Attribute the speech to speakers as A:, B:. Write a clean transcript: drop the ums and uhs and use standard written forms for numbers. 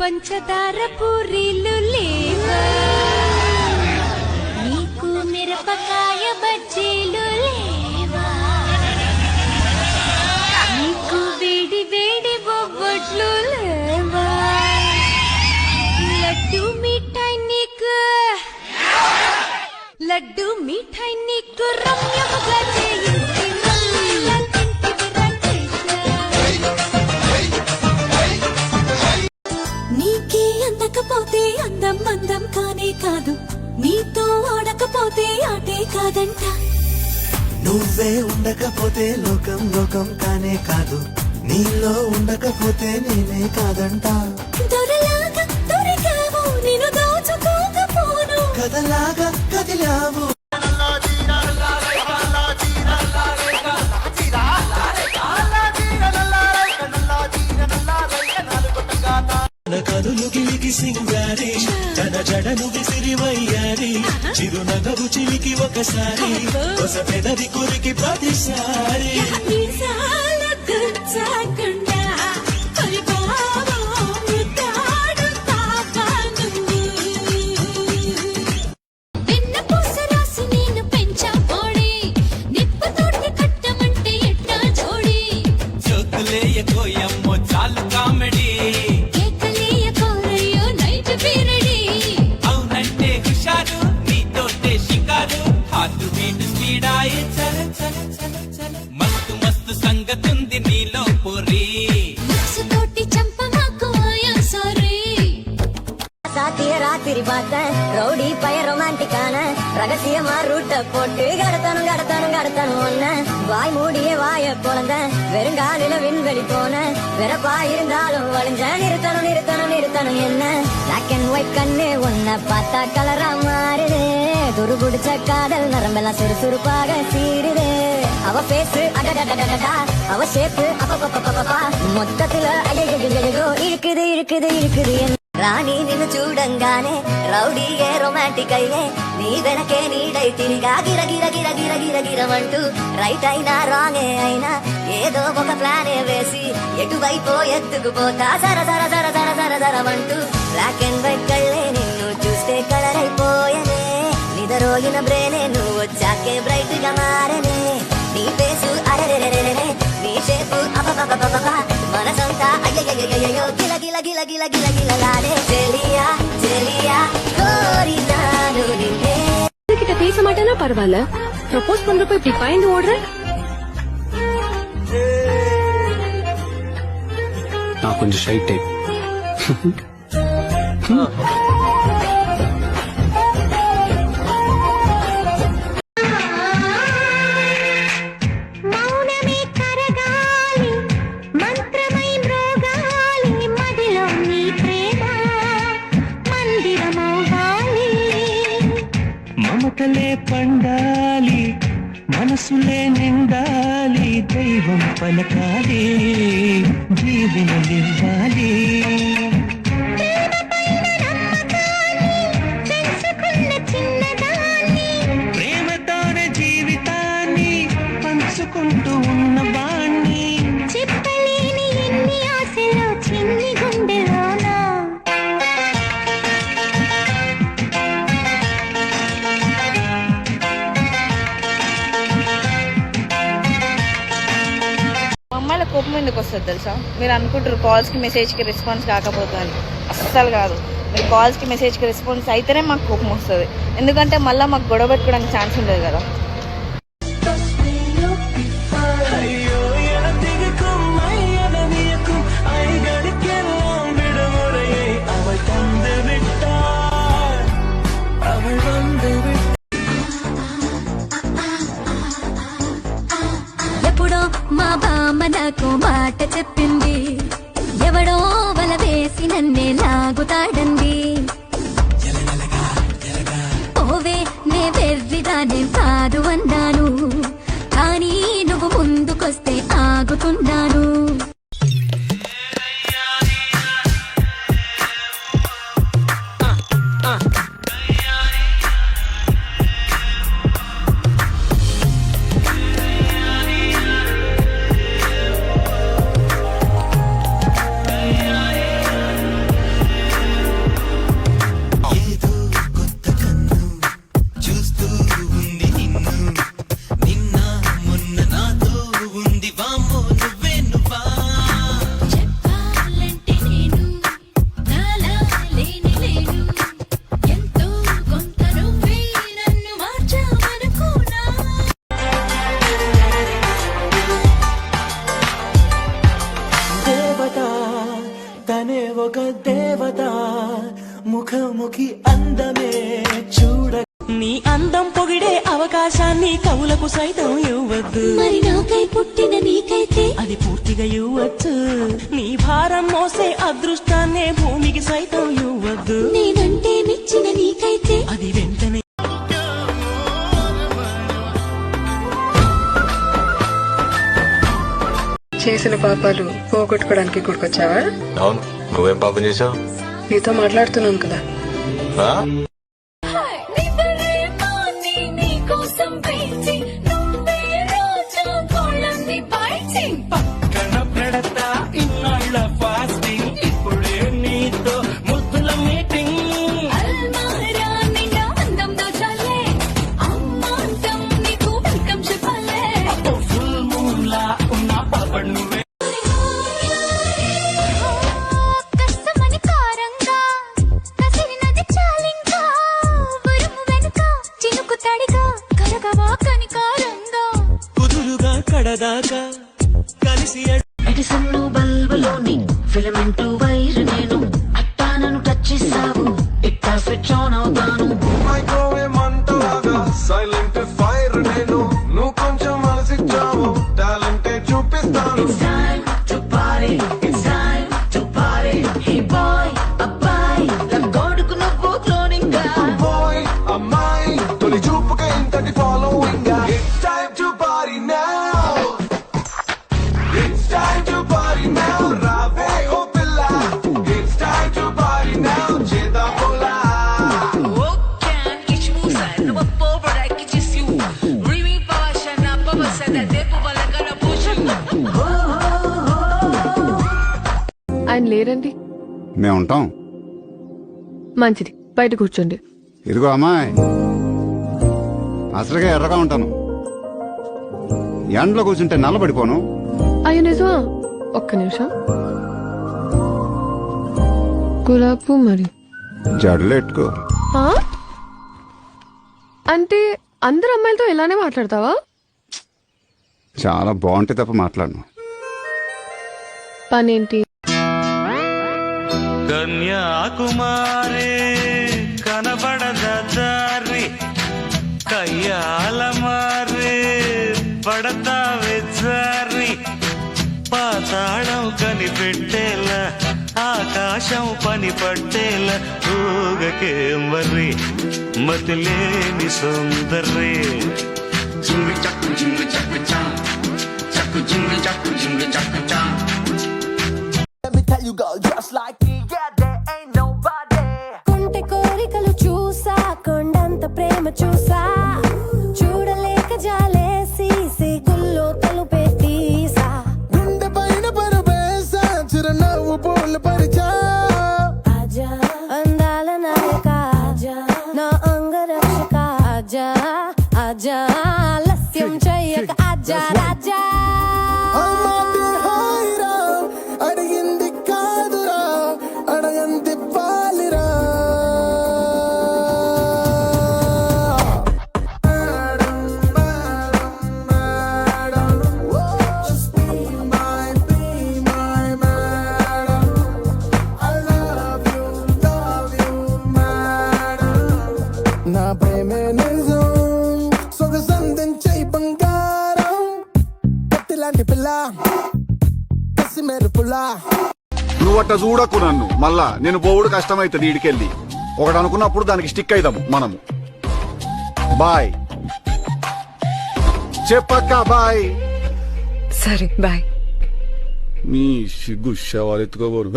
A: పంచదార పూరీలు లేవా, నీకు మిరపకాయ బజ్జీలు లేవా, నీకు వేడి వేడి బొబ్బట్లు లేవా, లడ్డు మిఠాయి నీకు, లడ్డు మిఠాయి నీకు రమ్యముగా చేయించి
B: నీకే అందకపోతే అందం అందం కానే కాదు, నీతో ఆడకపోతే ఆటే కాదంట.
C: నువ్వే ఉండకపోతే లోకం లోకం కానే కాదు, నీలో ఉండకపోతే నేనే కాదంట.
B: దొరలాగా దొరికావు నిన్ను దోచుకోకపోను,
C: కథలాగా కదిలావు కదులు గిలికి సింగారి జన జడను విసిరివయ్యారి, చిరునగవు చిలికి ఒకసారి కొస పెదవి కురికి ప్రతిసారి.
D: చాలు కామెడీ అవునంటే హుషారు, నీతోటే షికారు, హార్ట్ బీట్ స్పీడాయే చల చల చల చల. మస్తు మస్తు సంగతుంది నీలో పొరి,
B: తోటి చంప మాకు సారీ.
E: சாத்திய ராத்திரி பார்த்தேன் ரவுடி பய ரொமான்டிக்கான ரகசியமா ரூட்ட போட்டு கடத்தணும் கடத்தணும் கடத்தணும் ஒன்ன வாய் மூடிய வாய பொழந்த வெறுங்காலில விண்வெளி போன வெறப்பா இருந்தாலும் வழிஞ்ச நிறுத்தணும் நிறுத்தணும் நிறுத்தணும் என்ன பிளாக் அண்ட் ஒயிட் கண்ணு ஒன்ன பார்த்தா கலரா மாறுது, துரு குடிச்ச காதல் நரம்பெல்லாம் சுறுசுறுப்பாக சீருது. அவ பேசு அடடடடடா, அவ ஷேப்பு அப்பப்பப்பப்பா, மொத்தத்துல அடையோ இருக்குது இருக்குது இருக்குது. రాణి నిన్ను చూడంగానే రౌడీయే రొమాంటిక్ అయ్యే, నీ వెనకే నీడై తిరిగా గిర గిర గిర గిర గిర గిరమంటూ రైట్ అయినా రాంగే అయినా ఏదో ఒక ప్లానే వేసి ఎటువైపో ఎత్తుకుపోతా సర సర సర సర సర సరమంటూ. బ్లాక్ అండ్ వైట్ కళ్ళే నిన్ను చూస్తే కలర్ అయిపోయనే, నిదరోగిన బ్రేనే నువ్వు వచ్చాకే బ్రైట్ గా మారనే. నీ పేసు అరెరెరెరెరే, నీ షేపు అపపపపప, మనసంతా అయ్యయ్యయ్యయ్యో గిల గిల గిల గిల గిల గిలలాడే. చెలియా చెలియా கோரினானு நின்னே.
F: கிட்ட பேச மாட்டேன்னா பரவாயில்ல, ப்ரப்போஸ் பண்றப்ப இப்படி பாய்ந்து ஓடுற.
G: நான் கொஞ்சம் ஷை டைப்.
C: మమతలే పండాలి, మనసులే నిండాలి, దైవం పలకాలి, జీవనమివ్వాలి. ప్రేమతోనే జీవితాన్ని పంచుకుంటూ ఉన్న వాణ్ణి,
B: చెప్పలేని ఎన్ని ఆశలు చిన్ని గుండెలోనా.
H: అమ్మాయిల కోపం ఎందుకు వస్తుంది తెలుసా? మీరు అనుకుంటారు కాల్స్కి మెసేజ్కి రెస్పాన్స్ కాకపోతే అని, అస్సలు కాదు. మీరు కాల్స్కి మెసేజ్కి రెస్పాన్స్ అయితేనే మాకు కోపం వస్తుంది, ఎందుకంటే మళ్ళీ మాకు గొడవ పెట్టుకోవడానికి ఛాన్స్ ఉండదు కదా.
B: ఎప్పుడో మా బామ్మ నాకు మాట చెప్పింది, ఎవడో వల వేసి నన్నే లాగుతాడంది. ఓవే నే వెర్రిదానే కాదు అన్నాను, కానీ నువ్వు ముందుకొస్తే ఆగుతున్నాను.
C: ముఖముఖి అందమే చూడ నీ అందం పొగిడే అవకాశాన్ని కవులకు సైతం ఇవ్వద్దు.
B: మరి నాకై పుట్టిన నీకైతే
C: అది పూర్తిగా ఇవ్వచ్చు. నీ భారం మోసే అదృష్టాన్నే భూమికి సైతం ఇవ్వద్దు.
B: నేనంటే మెచ్చిన నీకైతే
C: అది వెంటనే
F: చేసిన పాపాలు పోగొట్టుకోవడానికి గుడికొచ్చావా?
I: అవును, నువ్వేం పాపం చేసావు?
F: నీతో మాట్లాడుతున్నాను కదా.
C: పక్కన పెడతా ఇన్నాళ్ళ ఫాస్టింగ్, ఇప్పుడే నీతో ముద్దుల మీటింగ్. ఫుల్ మూన్ లా ఉన్న పాపడు నువ్వే.
B: కష్టమని కారంగా కసిరినది చాలింకా ఉరుము వెనుక చినుకు తడిగా కరగవా కనికారంగా
C: కుదురుగా కడదాకా కలిసి
J: ఎడిసన్ను బల్బులోని ఫిలమెంటు వైర్ నేను అట్టానను టచ్ చేసావు ఇట్టా స్విచ్ ఆన్ అవుతాను.
I: మైక్రోవేవ్ మంటలాగా సైలెంట్ ఫైర్ నేను, నువ్వు కొంచెం మనసిచ్చావు టాలెంటే చూపిస్తాను.
J: It's time to party, it's time to party. Hey boy, అబ్బాయి లగ్గోడుకు నువ్వు క్లోనింగ్ గా.
I: బాయ్ అమ్మాయి తొలి చూపుకే ఇంతటి following. It's time to party now. It's time to party now. రావే ఓ పిల్ల. It's time to party now. చేద్దాం పోలా.
F: ఆయన లేరండి.
K: మేము ఉంటాం.
F: మంచిది, బయట కూర్చోండి.
K: ఇదిగో అమ్మాయి, అసలుగా ఎర్రగా ఉంటాను. ఎండలో కూర్చుంటే నల్లబడిపోను.
F: అయ్యో నిజమా? ఒక్క నిమిషం. గులాబీ మరి
K: జడలు ఎట్టుకో.
F: ఆ? అంటే అందరు అమ్మాయిలతో ఇలానే మాట్లాడతావా?
K: చాలా బాగుంటే తప్ప మాట్లాడను.
F: పనేంటి?
C: కన్యాకుమారి కనబడద దారి, కయ్యాల మారి పడతావే జారి. పాతాళం కనిపెట్టేలా ఆకాశం పని పట్టేలా ఊగకే మరి మతిలేని సుందరి. జింగు చక్కు జింగు చక్కు చా చక్కు జింగు చక్కు జింగు చక్కు చా.
B: కొంటె కోరికలు చూసా, కొండంత ప్రేమ చూసా, చూడలేక జాలేసి సిగుల్లో తలుపే తీసా.
C: గుండె పైన పరవేశా చిరునవ్వు పూలు పరిచా.
B: ఆజా అందాల నాయక, ఆజా నా అంగరక్షక, ఆజా ఆజా ఆలస్యం చెయ్యక, ఆజా రాజా.
C: అడిగింది కాదురా, అడగంది పాలిరా. నా ప్రేమే నిజం, సొగసందించే బంగారం, కత్తిలాంటి పిల్ల కసి మెరుపులా.
K: నువ్వట్ట చూడకు నన్ను. మళ్ళా నేను పోవుడు కష్టమైతుంది. ఈడికెళ్ళి ఒకటి అనుకున్నప్పుడు దానికి స్టిక్ అయిదాము మనము. బాయ్ చెప్పక్క. బాయ్.
F: సరే బాయ్.
K: నీ సిగ్గు శవాలు ఎత్తుకోబోరు.